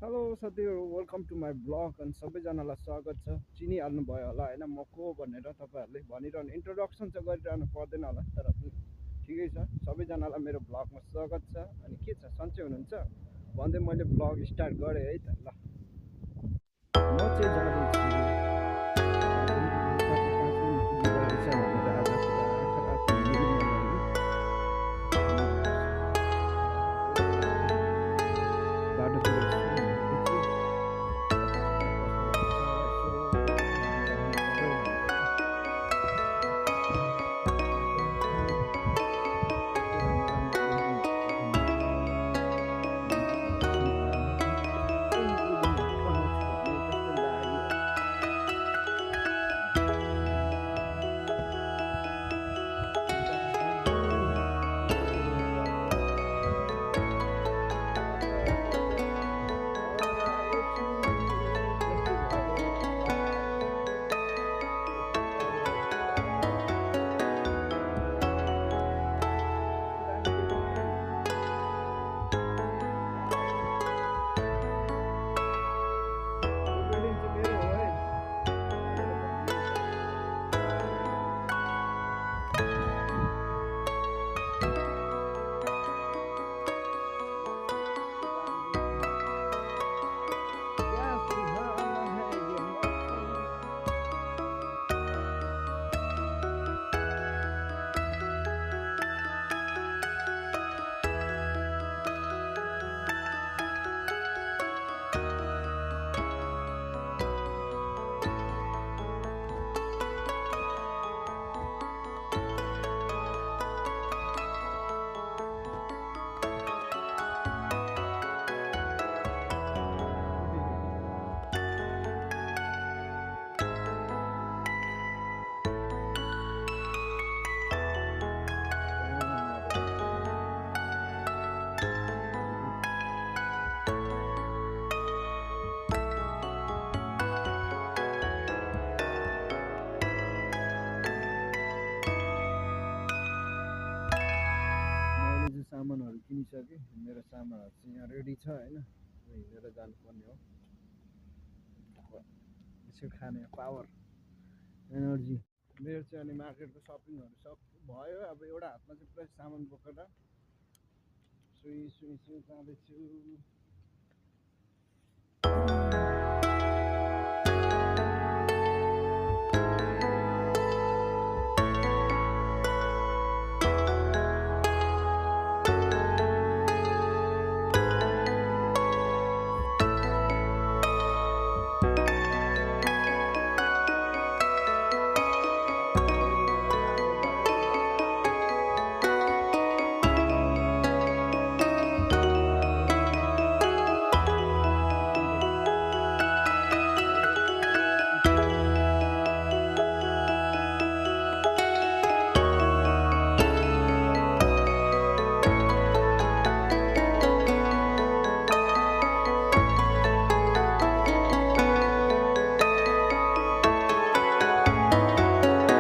Hello साथीहरू, welcome to my blog. अनि सबैजनालाई स्वागत छ। चिनिहाल्नु भयो होला होइन, म को भनेर तपाईँहरूले भनिरहनु, इन्ट्रोडक्सन चाहिँ गरिरहनु पर्दैन होला, तर पनि ठिकै छ। सबैजनालाई मेरो ब्लगमा स्वागत छ। अनि के छ, सन्चै हुनुहुन्छ भन्दै मैले ब्लग स्टार्ट गरेँ है त। ल, म चाहिँ जाँदैछु भनेर आज राति हिँड्नको लागि बाटोतिर हिँड्दैछु। सामानहरू किनिसकेँ। मेरो सामानहरू चाहिँ यहाँ रेडी छ होइन, हिँडेर जानुपर्ने हो। यसो खाने पावर एनर्जी मेरो चाहिँ। अनि मार्केटको सपिङहरू सब भयो। अब एउटा हातमा चाहिँ पुरै सामान बोकेर सुई सुई सुई जाँदैछु।